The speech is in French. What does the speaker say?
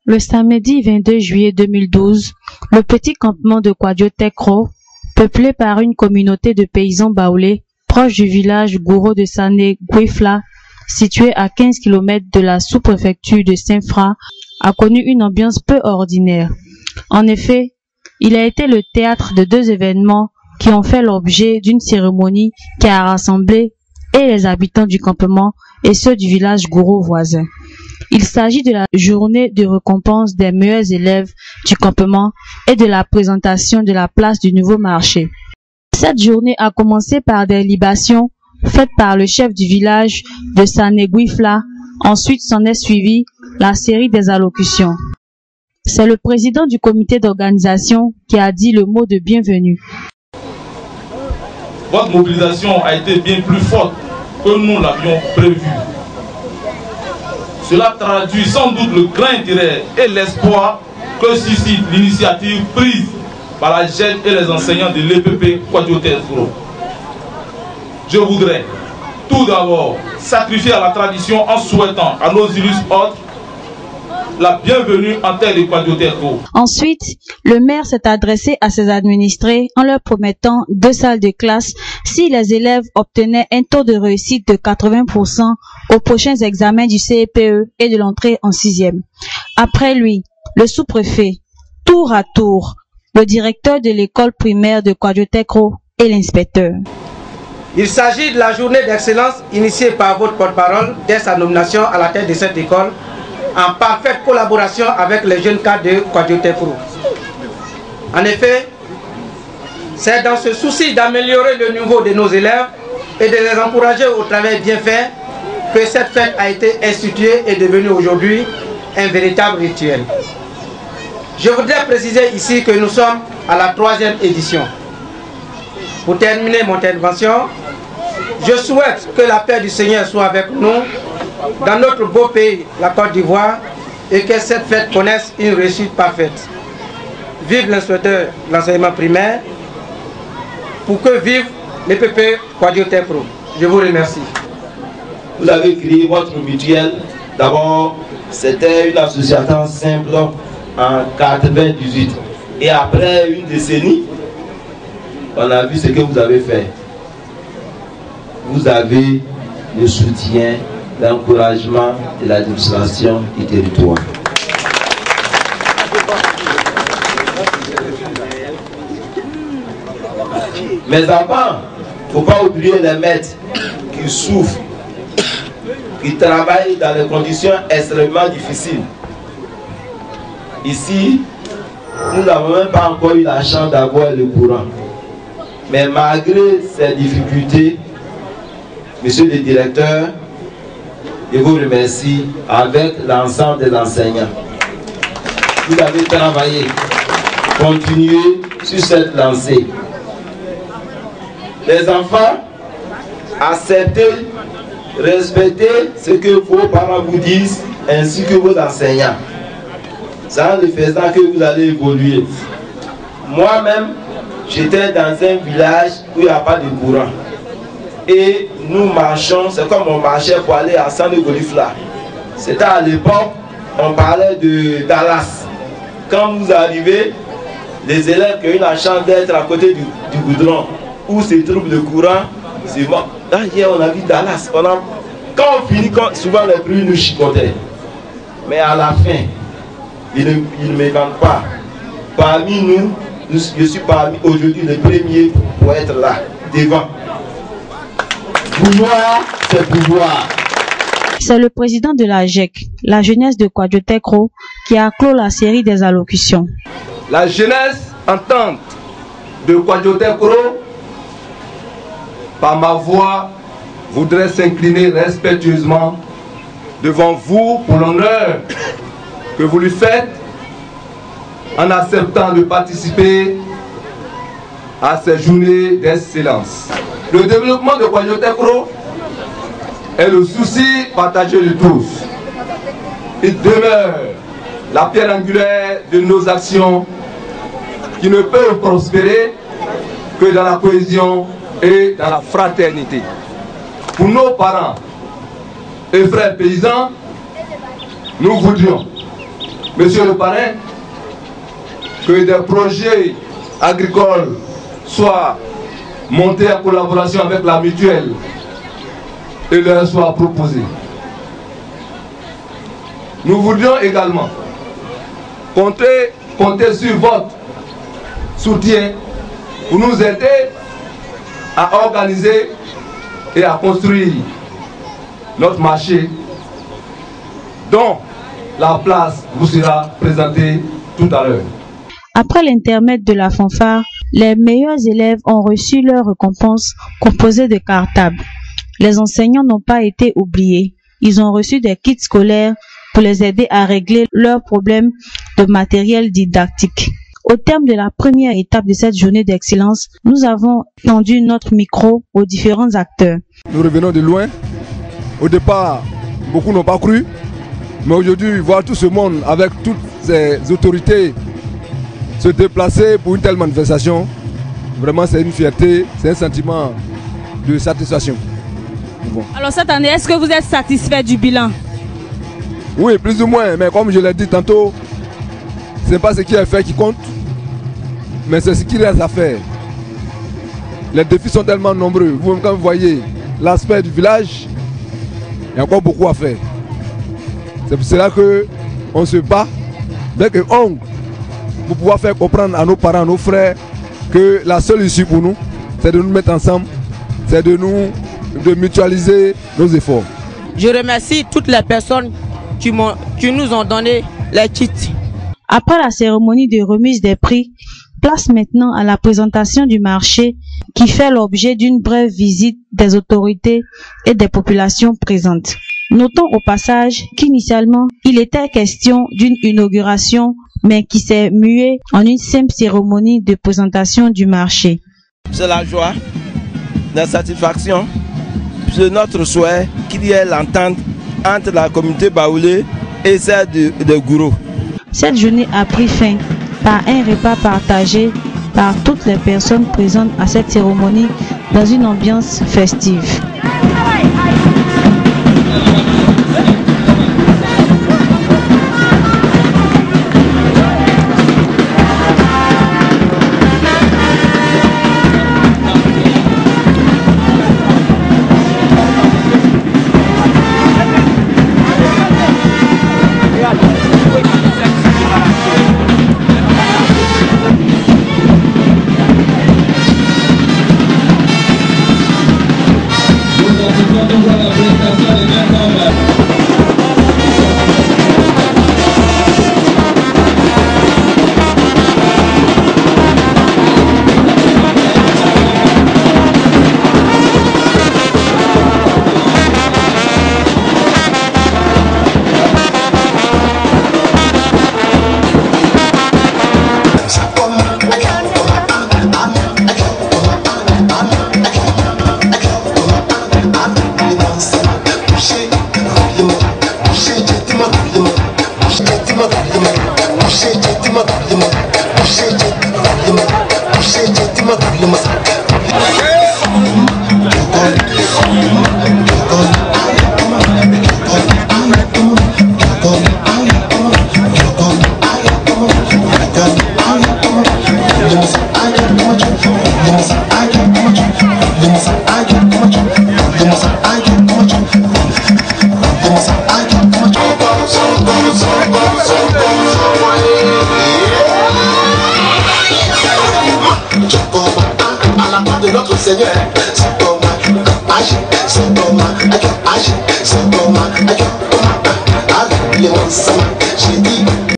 Le samedi 22 juillet 2012, le petit campement de Kwadiotekro, peuplé par une communauté de paysans baoulés, proche du village Gouro de Sané Gouifla, situé à 15 km de la sous-préfecture de Saint-Fra, a connu une ambiance peu ordinaire. En effet, il a été le théâtre de deux événements qui ont fait l'objet d'une cérémonie qui a rassemblé et les habitants du campement et ceux du village Gouro voisin. Il s'agit de la journée de récompense des meilleurs élèves du campement et de la présentation de la place du nouveau marché. Cette journée a commencé par des libations faites par le chef du village de Sané Gouifla. Ensuite s'en est suivi la série des allocutions. C'est le président du comité d'organisation qui a dit le mot de bienvenue. Votre mobilisation a été bien plus forte que nous l'avions prévu. Cela traduit sans doute le grand intérêt et l'espoir que suscite l'initiative prise par la jeune et les enseignants de l'EPP Kwadiotekro. Je voudrais tout d'abord sacrifier à la tradition en souhaitant à nos illustres hôtes la bienvenue en terre de Kwadiotekro. Ensuite, le maire s'est adressé à ses administrés en leur promettant 2 salles de classe si les élèves obtenaient un taux de réussite de 80% aux prochains examens du CEPE et de l'entrée en 6e. Après lui, le sous-préfet, tour à tour, le directeur de l'école primaire de Kwadiotekro et l'inspecteur. Il s'agit de la journée d'excellence initiée par votre porte-parole dès sa nomination à la tête de cette école, en parfaite collaboration avec les jeunes cadres de Kwadiotekro. En effet, c'est dans ce souci d'améliorer le niveau de nos élèves et de les encourager au travail bien fait que cette fête a été instituée et devenue aujourd'hui un véritable rituel. Je voudrais préciser ici que nous sommes à la 3e édition. Pour terminer mon intervention, je souhaite que la paix du Seigneur soit avec nous dans notre beau pays, la Côte d'Ivoire, et que cette fête connaisse une réussite parfaite. Vive l'inspecteur de l'enseignement primaire, pour que vive l'EPP Kwadiotekro. Je vous remercie. Vous avez créé votre mutuelle. D'abord, c'était une association simple en 98. Et après une décennie, on a vu ce que vous avez fait. Vous avez le soutien, l'encouragement de l'administration du territoire. Mais avant, il ne faut pas oublier les maîtres qui souffrent, qui travaillent dans des conditions extrêmement difficiles. Ici, nous n'avons même pas encore eu la chance d'avoir le courant. Mais malgré ces difficultés, monsieur le directeur, je vous remercie avec l'ensemble des enseignants. Vous avez travaillé, continuez sur cette lancée. Les enfants, acceptez, respectez ce que vos parents vous disent ainsi que vos enseignants. C'est en le faisant que vous allez évoluer. Moi-même, j'étais dans un village où il n'y a pas de courant. Et nous marchons, c'est comme on marchait pour aller à Sané Gouifla. C'était à l'époque, on parlait de Dallas. Quand vous arrivez, les élèves qui ont eu la chance d'être à côté du goudron, où se trouve le courant, c'est bon. Là, hier, on a vu Dallas. Quand on finit, souvent les pluies nous chicotaient. Mais à la fin, ils ne me manquent pas. Parmi nous, je suis parmi aujourd'hui le premier pour être là, devant. Pouvoir, c'est pouvoir. C'est le président de la GEC, la jeunesse de Kwadiotekro, qui a clos la série des allocutions. La jeunesse entente de Kwadiotekro, par ma voix, voudrait s'incliner respectueusement devant vous pour l'honneur que vous lui faites en acceptant de participer à ces journées d'excellence. Le développement de Kwadiotekro est le souci partagé de tous. Il demeure la pierre angulaire de nos actions qui ne peuvent prospérer que dans la cohésion et dans la fraternité. Pour nos parents et frères paysans, nous voudrions Monsieur le parrain, que des projets agricoles soient montés en collaboration avec la mutuelle et leur soient proposés. Nous voudrions également compter sur votre soutien pour nous aider à organiser et à construire notre marché dont la place vous sera présentée tout à l'heure. Après l'intermède de la fanfare, les meilleurs élèves ont reçu leur récompense composée de cartables. Les enseignants n'ont pas été oubliés. Ils ont reçu des kits scolaires pour les aider à régler leurs problèmes de matériel didactique. Au terme de la première étape de cette journée d'excellence, nous avons tendu notre micro aux différents acteurs. Nous revenons de loin. Au départ, beaucoup n'ont pas cru. Mais aujourd'hui, voir tout ce monde avec toutes ces autorités se déplacer pour une telle manifestation, vraiment c'est une fierté, c'est un sentiment de satisfaction. Bon. Alors cette année, est-ce que vous êtes satisfait du bilan? Oui, plus ou moins, mais comme je l'ai dit tantôt, ce n'est pas ce qui est fait qui compte, mais c'est ce qui reste à faire. Les défis sont tellement nombreux. Vous-même, quand vous voyez l'aspect du village, il y a encore beaucoup à faire. C'est pour cela qu'on se bat avec un ongle pour pouvoir faire comprendre à nos parents, à nos frères, que la seule issue pour nous, c'est de nous mettre ensemble, c'est de mutualiser nos efforts. Je remercie toutes les personnes qui nous ont donné les kits. Après la cérémonie de remise des prix, place maintenant à la présentation du marché qui fait l'objet d'une brève visite des autorités et des populations présentes. Notons au passage qu'initialement, il était question d'une inauguration, mais qui s'est muée en une simple cérémonie de présentation du marché. C'est la joie, la satisfaction, c'est notre souhait qu'il y ait l'entente entre la communauté baoulé et celle de Gouro. Cette journée a pris fin par un repas partagé par toutes les personnes présentes à cette cérémonie dans une ambiance festive. De notre Seigneur, c'est Thomas, c'est Thomas, c'est Thomas, c'est Thomas,